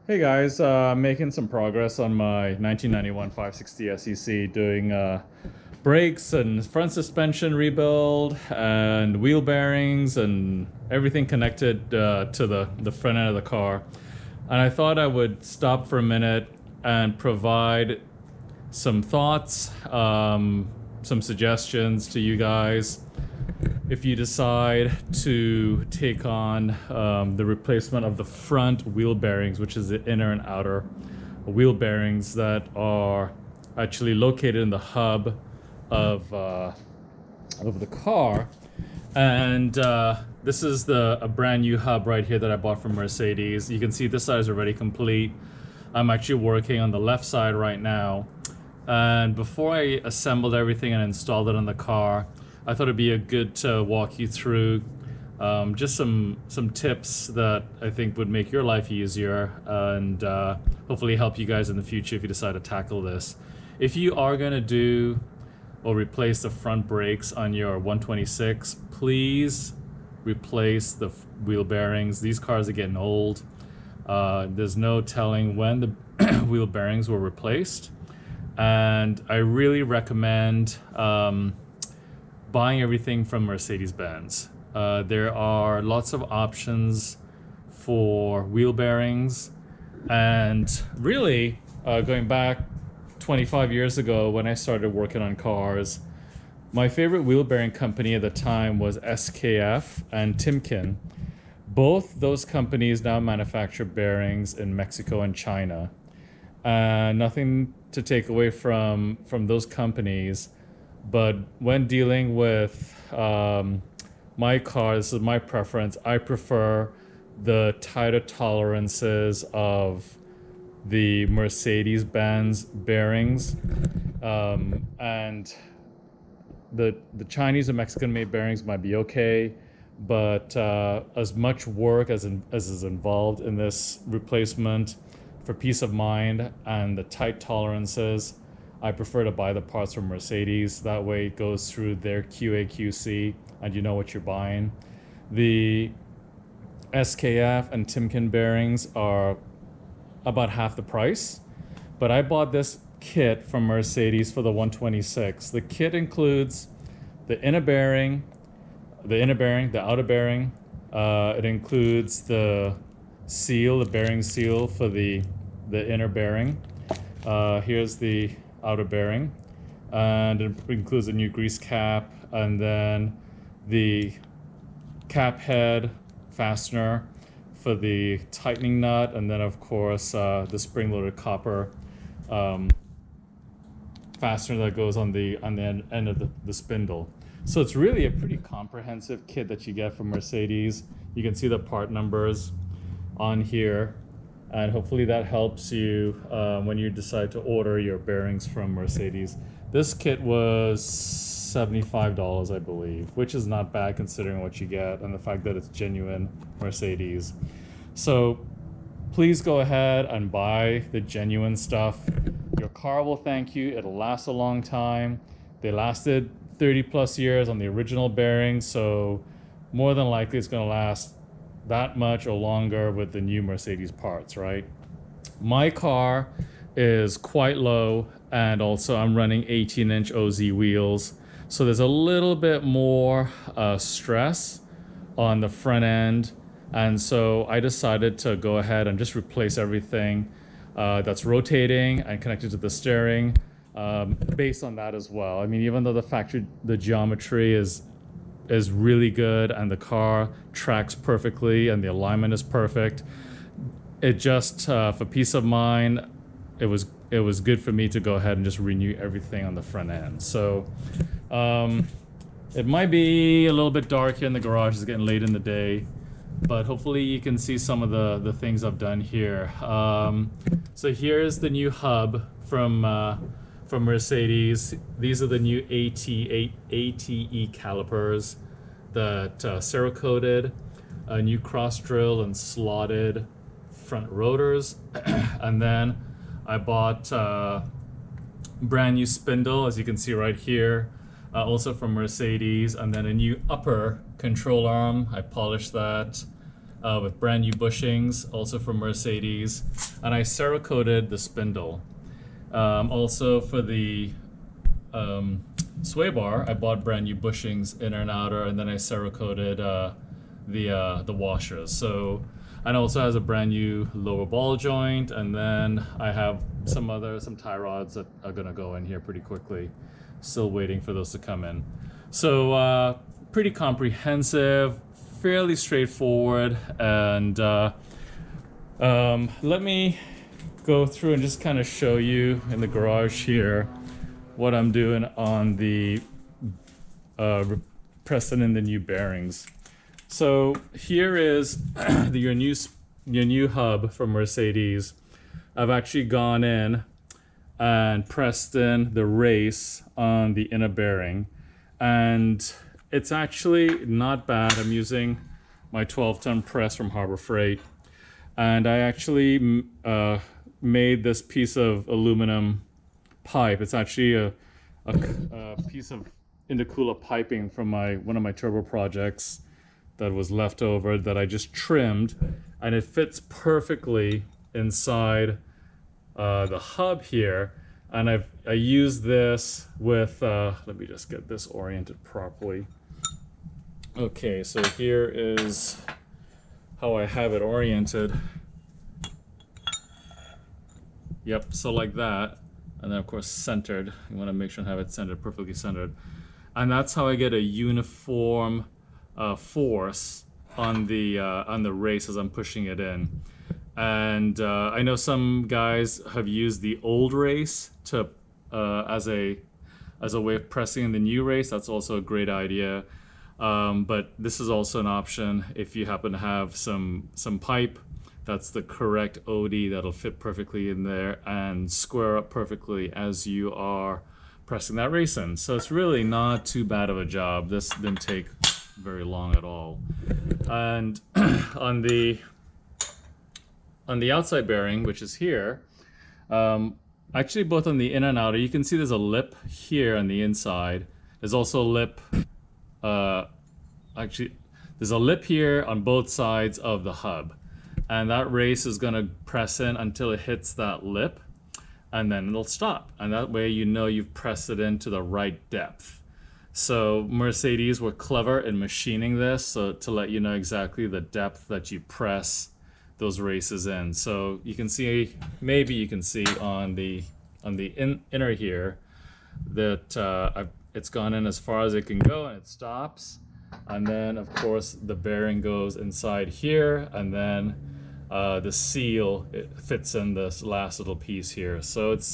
Hey guys, making some progress on my 1991 560 SEC, doing brakes and front suspension rebuild and wheel bearings and everything connected to the front end of the car. And I thought I would stop for a minute and provide some thoughts, some suggestions to you guys if you decide to take on the replacement of the front wheel bearings, which is the inner and outer wheel bearings that are actually located in the hub of the car. And this is a brand new hub right here that I bought from Mercedes. You can see this side is already complete. I'm actually working on the left side right now. And before I assembled everything and installed it on the car, I thought it'd be a good to walk you through just some tips that I think would make your life easier and hopefully help you guys in the future if you decide to tackle this. If you are going to do or replace the front brakes on your 126, please replace the wheel bearings. These cars are getting old. There's no telling when the wheel bearings were replaced, and I really recommend buying everything from Mercedes-Benz. There are lots of options for wheel bearings, and really going back 25 years ago when I started working on cars, my favorite wheel bearing company at the time was SKF and Timken. Both those companies now manufacture bearings in Mexico and China. Nothing to take away from those companies, but when dealing with my car, this is my preference. I prefer the tighter tolerances of the Mercedes-Benz bearings, and the Chinese and Mexican-made bearings might be okay, but as much work as is involved in this replacement, for peace of mind and the tight tolerances, I prefer to buy the parts from Mercedes. That way it goes through their QA/QC and you know what you're buying. The SKF and Timken bearings are about half the price, but I bought this kit from Mercedes for the 126. The kit includes the inner bearing, the outer bearing. It includes the seal, the bearing seal for the inner bearing. Here's the outer bearing, and it includes a new grease cap, and then the cap head fastener for the tightening nut, and then of course the spring-loaded copper fastener that goes on the end of the spindle. So it's really a pretty comprehensive kit that you get from Mercedes. You can see the part numbers on here, and hopefully that helps you when you decide to order your bearings from Mercedes. This kit was $75, I believe, which is not bad considering what you get and the fact that it's genuine Mercedes. So please go ahead and buy the genuine stuff. Your car will thank you. It'll last a long time. They lasted 30 plus years on the original bearings, so more than likely it's going to last that much or longer with the new Mercedes parts, right? My car is quite low, and also I'm running 18-inch OZ wheels, so there's a little bit more stress on the front end, and so I decided to go ahead and just replace everything that's rotating and connected to the steering based on that as well. I mean, even though the geometry is really good and the car tracks perfectly and the alignment is perfect, it just for peace of mind, it was good for me to go ahead and just renew everything on the front end. So it might be a little bit dark here in the garage. It's getting late in the day, but hopefully you can see some of the things I've done here. So here's the new hub from Mercedes. These are the new ATE calipers that Cerakoted, a new cross drill and slotted front rotors, and then I bought brand new spindle, as you can see right here, also from Mercedes, and then a new upper control arm. I polished that with brand new bushings, also from Mercedes. and I Cerakoted the spindle. Also for the sway bar, I bought brand new bushings, inner and outer, and then I Cerakoted the washers. So, and also has a brand new lower ball joint, and then I have some tie rods that are gonna go in here pretty quickly. Still waiting for those to come in. So pretty comprehensive, fairly straightforward, and let me go through and just kind of show you in the garage here what I'm doing on the pressing in the new bearings. So here is your new hub from Mercedes. I've actually gone in and pressed in the race on the inner bearing, and it's actually not bad. I'm using my 12-ton press from Harbor Freight, and I actually made this piece of aluminum pipe. It's actually a piece of intercooler piping from one of my turbo projects that was left over that I just trimmed, and it fits perfectly inside the hub here. And I used this with let me just get this oriented properly. Okay, so here is how I have it oriented. Yep, so like that, and then of course centered. You want to make sure I have it centered, perfectly centered, and that's how I get a uniform force on the race as I'm pushing it in. And I know some guys have used the old race to as a way of pressing in the new race. That's also a great idea. But this is also an option if you happen to have some pipe that's the correct OD that'll fit perfectly in there and square up perfectly as you are pressing that race in. So it's really not too bad of a job. This didn't take very long at all. And on the outside bearing, which is here, actually both on the inner and outer, you can see there's a lip here on the inside. There's also a lip, actually there's a lip here on both sides of the hub. And that race is gonna press in until it hits that lip, and then it'll stop. And that way you know you've pressed it into the right depth. So Mercedes were clever in machining this so to let you know exactly the depth that you press those races in. So you can see, maybe you can see on the inner here that it's gone in as far as it can go and it stops. And then of course the bearing goes inside here, and then the seal, it fits in this last little piece here. So it's